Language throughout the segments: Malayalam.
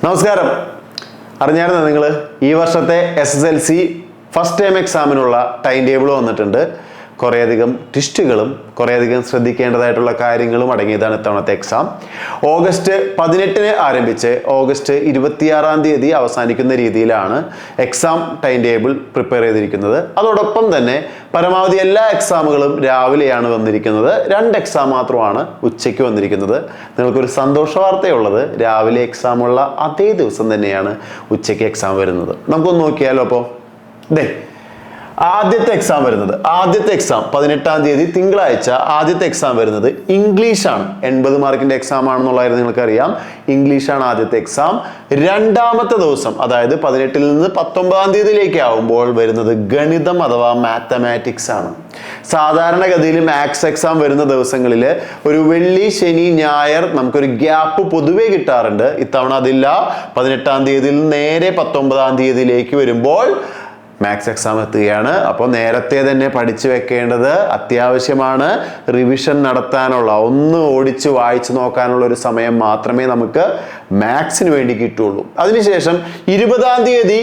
നമസ്കാരം. അറിഞ്ഞായിരുന്നു നിങ്ങൾ ഈ വർഷത്തെ SSLC ഫസ്റ്റ് ടൈം എക്സാമിനുള്ള ടൈം ടേബിൾ വന്നിട്ടുണ്ട്. കുറേയധികം ട്വിസ്റ്റുകളും കുറേയധികം ശ്രദ്ധിക്കേണ്ടതായിട്ടുള്ള കാര്യങ്ങളും അടങ്ങിയതാണ് ഇത്തവണത്തെ എക്സാം. ഓഗസ്റ്റ് 18 ആരംഭിച്ച് ഓഗസ്റ്റ് 26 അവസാനിക്കുന്ന രീതിയിലാണ് എക്സാം ടൈം ടേബിൾ പ്രിപ്പയർ ചെയ്തിരിക്കുന്നത്. അതോടൊപ്പം തന്നെ പരമാവധി എല്ലാ എക്സാമുകളും രാവിലെയാണ് വന്നിരിക്കുന്നത്. 2 എക്സാം മാത്രമാണ് ഉച്ചയ്ക്ക് വന്നിരിക്കുന്നത്. നിങ്ങൾക്കൊരു സന്തോഷ വാർത്തയുള്ളത്, രാവിലെ എക്സാമുള്ള അതേ ദിവസം തന്നെയാണ് ഉച്ചയ്ക്ക് എക്സാം വരുന്നത്. നമുക്കൊന്ന് നോക്കിയാലോ. അപ്പോൾ ആദ്യത്തെ എക്സാം 18 തിങ്കളാഴ്ച ആദ്യത്തെ എക്സാം വരുന്നത് ഇംഗ്ലീഷാണ്. 80 മാർക്കിന്റെ എക്സാം ആണെന്നുള്ളതായിരുന്നു നിങ്ങൾക്കറിയാം. ഇംഗ്ലീഷാണ് ആദ്യത്തെ എക്സാം. രണ്ടാമത്തെ ദിവസം, അതായത് 18 നിന്ന് 19 ആവുമ്പോൾ വരുന്നത് ഗണിതം അഥവാ മാത്തമാറ്റിക്സ് ആണ്. സാധാരണഗതിയിൽ മാത്സ് എക്സാം വരുന്ന ദിവസങ്ങളിൽ ഒരു വെള്ളി, ശനി, ഞായർ നമുക്കൊരു ഗ്യാപ്പ് പൊതുവെ കിട്ടാറുണ്ട്. ഇത്തവണ അതില്ല. 18 നേരെ 19 വരുമ്പോൾ മാത്സ് എക്സാം എത്തുകയാണ്. അപ്പോൾ നേരത്തെ തന്നെ പഠിച്ചു വെക്കേണ്ടത് അത്യാവശ്യമാണ്. റിവിഷൻ നടത്താനുള്ള, ഒന്ന് ഓടിച്ച് വായിച്ചു നോക്കാനുള്ള ഒരു സമയം മാത്രമേ നമുക്ക് മാത്സിന് വേണ്ടി കിട്ടുള്ളൂ. അതിനുശേഷം 20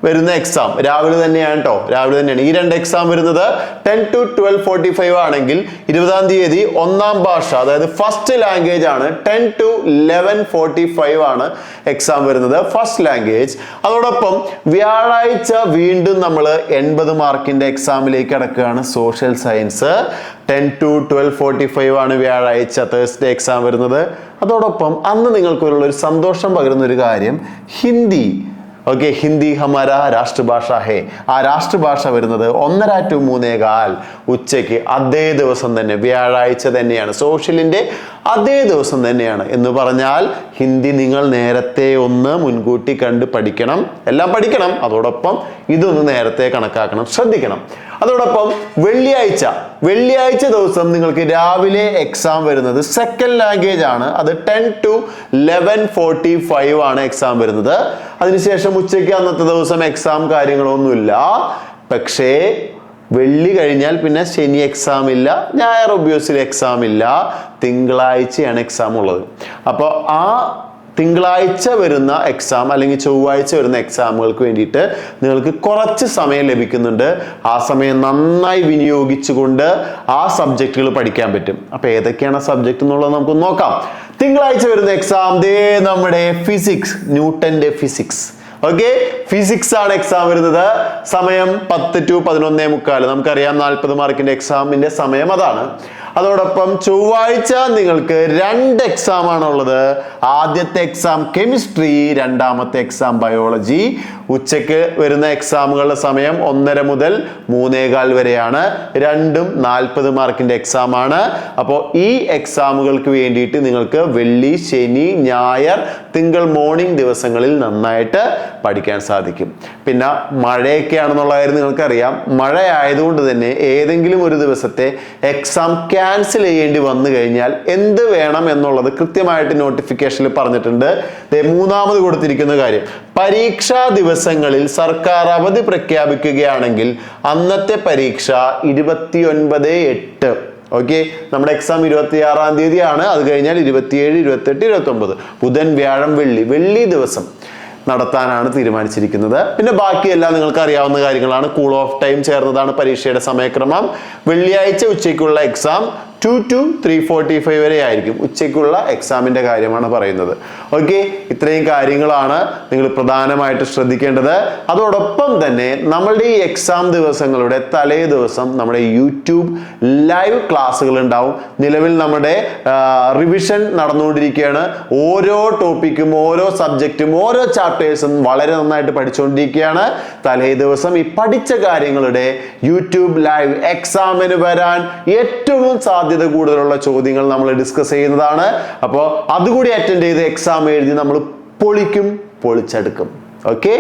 വരുന്ന എക്സാം രാവിലെ തന്നെയാണ് കേട്ടോ. രാവിലെ തന്നെയാണ് ഈ 2 എക്സാം വരുന്നത്. 10 to 12:45 ആണെങ്കിൽ 20 ഒന്നാം ഭാഷ, അതായത് ഫസ്റ്റ് ലാംഗ്വേജ് ആണ്. 10 to 11:45 ആണ് എക്സാം വരുന്നത്, ഫസ്റ്റ് ലാംഗ്വേജ്. അതോടൊപ്പം വ്യാഴാഴ്ച വീണ്ടും നമ്മൾ 80 മാർക്കിന്റെ എക്സാമിലേക്ക് കടക്കുകയാണ്. സോഷ്യൽ സയൻസ് 10 to 12:45 ആണ് വ്യാഴാഴ്ച, തേഴ്സ്ഡേ എക്സാം വരുന്നത്. അതോടൊപ്പം അന്ന് നിങ്ങൾക്കുള്ള ഒരു സന്തോഷം പകരുന്ന ഒരു കാര്യം, ഹിന്ദി. ഓക്കെ, ഹിന്ദി ഹമാര രാഷ്ട്രഭാഷ ഹേ. ആ രാഷ്ട്രഭാഷ വരുന്നത് 1:30 to 3:15 ഉച്ചയ്ക്ക് അതേ ദിവസം തന്നെ, വ്യാഴാഴ്ച തന്നെയാണ്. സോഷ്യലിന്റെ അതേ ദിവസം തന്നെയാണ് എന്ന് പറഞ്ഞാൽ ഹിന്ദി നിങ്ങൾ നേരത്തെ ഒന്ന് മുൻകൂട്ടി കണ്ട് പഠിക്കണം. എല്ലാം പഠിക്കണം, അതോടൊപ്പം ഇതൊന്ന് നേരത്തെ കണക്കാക്കണം, ശ്രദ്ധിക്കണം. അതോടൊപ്പം വെള്ളിയാഴ്ച ദിവസം നിങ്ങൾക്ക് രാവിലെ എക്സാം വരുന്നത് സെക്കൻഡ് ലാംഗ്വേജ് ആണ്. അത് 10 to 11:45 ആണ് എക്സാം വരുന്നത്. അതിനുശേഷം ഉച്ചയ്ക്ക് അന്നത്തെ ദിവസം എക്സാം കാര്യങ്ങളൊന്നുമില്ല. പക്ഷേ വെള്ളി കഴിഞ്ഞാൽ പിന്നെ ശനി എക്സാം ഇല്ല, ഞായർ ഒബ്വിയസ്ലി എക്സാം ഇല്ല, തിങ്കളാഴ്ചയാണ് എക്സാം ഉള്ളത്. അപ്പോൾ ആ തിങ്കളാഴ്ച വരുന്ന എക്സാം അല്ലെങ്കിൽ ചൊവ്വാഴ്ച വരുന്ന എക്സാമുകൾക്ക് വേണ്ടിയിട്ട് നിങ്ങൾക്ക് കുറച്ച് സമയം ലഭിക്കുന്നുണ്ട്. ആ സമയം നന്നായി വിനിയോഗിച്ചുകൊണ്ട് ആ സബ്ജക്റ്റുകൾ പഠിക്കാൻ പറ്റും. അപ്പോൾ ഏതൊക്കെയാണ് സബ്ജക്റ്റ് എന്നുള്ളത് നമുക്ക് നോക്കാം. തിങ്കളാഴ്ച വരുന്ന എക്സാം നമ്മുടെ ഫിസിക്സ്, ന്യൂട്ടന്റെ ഫിസിക്സ്. ഓക്കെ, ഫിസിക്സ് ആണ് എക്സാം വരുന്നത്. സമയം 10 to 11:45. നമുക്കറിയാം 40 മാർക്കിന്റെ എക്സാമിന്റെ സമയം അതാണ്. അതോടൊപ്പം ചൊവ്വാഴ്ച നിങ്ങൾക്ക് 2 എക്സാം ആണുള്ളത്. ആദ്യത്തെ എക്സാം കെമിസ്ട്രി, രണ്ടാമത്തെ എക്സാം ബയോളജി. ഉച്ചയ്ക്ക് വരുന്ന എക്സാമുകളുടെ സമയം 1:30 മുതൽ 3:15 വരെയാണ്. രണ്ടും 40 മാർക്കിന്റെ എക്സാം ആണ്. അപ്പോൾ ഈ എക്സാമുകൾക്ക് വേണ്ടിയിട്ട് നിങ്ങൾക്ക് വെള്ളി, ശനി, ഞായർ, തിങ്കൾ മോർണിംഗ് ദിവസങ്ങളിൽ നന്നായിട്ട് പഠിക്കാൻ സാധിക്കും. പിന്നെ മഴയൊക്കെയാണെന്നുള്ള കാര്യം നിങ്ങൾക്കറിയാം. മഴ ആയതുകൊണ്ട് തന്നെ ഏതെങ്കിലും ഒരു ദിവസത്തെ എക്സാം ക്യാൻസൽ ചെയ്യേണ്ടി വന്നു കഴിഞ്ഞാൽ എന്ത് വേണം എന്നുള്ളത് കൃത്യമായിട്ട് നോട്ടിഫിക്കേഷനിൽ പറഞ്ഞിട്ടുണ്ട്. മൂന്നാമത് കൊടുത്തിരിക്കുന്ന കാര്യം, പരീക്ഷാ ദിവസങ്ങളിൽ സർക്കാർ അവധി പ്രഖ്യാപിക്കുകയാണെങ്കിൽ അന്നത്തെ പരീക്ഷ 29/8. ഓക്കെ, നമ്മുടെ എക്സാം 26 ആണ്. അത് കഴിഞ്ഞാൽ 27, 28, 29 ബുധൻ, വ്യാഴം, വെള്ളി ദിവസം നടത്താനാണ് തീരുമാനിച്ചിരിക്കുന്നത്. പിന്നെ ബാക്കിയെല്ലാം നിങ്ങൾക്ക് അറിയാവുന്ന കാര്യങ്ങളാണ്. കൂൾ ഓഫ് ടൈം ചേർന്നതാണ് പരീക്ഷയുടെ സമയക്രമം. വെള്ളിയാഴ്ച ഉച്ചയ്ക്കുള്ള എക്സാം 2 to 3:45 വരെ ആയിരിക്കും. ഉച്ചയ്ക്കുള്ള എക്സാമിന്റെ കാര്യമാണ് പറയുന്നത്. ഓക്കെ, ഇത്രയും കാര്യങ്ങളാണ് നിങ്ങൾ പ്രധാനമായിട്ട് ശ്രദ്ധിക്കേണ്ടത്. അതോടൊപ്പം തന്നെ നമ്മളുടെ ഈ എക്സാം ദിവസങ്ങളുടെ തലേ ദിവസം നമ്മുടെ യൂട്യൂബ് ലൈവ് ക്ലാസ്സുകൾ ഉണ്ടാവും. നിലവിൽ നമ്മുടെ റിവിഷൻ നടന്നുകൊണ്ടിരിക്കുകയാണ്. ഓരോ ടോപ്പിക്കും, ഓരോ സബ്ജക്റ്റും, ഓരോ ചാപ്റ്റേഴ്സും വളരെ നന്നായിട്ട് പഠിച്ചുകൊണ്ടിരിക്കുകയാണ്. തലേ ദിവസം ഈ പഠിച്ച കാര്യങ്ങളുടെ യൂട്യൂബ് ലൈവ് എക്സാമിന് വരാൻ ഏറ്റവും സാധ്യത കൂടുതലുള്ള ചോദ്യങ്ങൾ നമ്മൾ ഡിസ്കസ് ചെയ്യുന്നതാണ്. അപ്പോൾ അതുകൂടി അറ്റൻഡ് ചെയ്ത് എക്സാം എഴുതി നമ്മൾ പൊളിച്ചെടുക്കും. ഓക്കെ.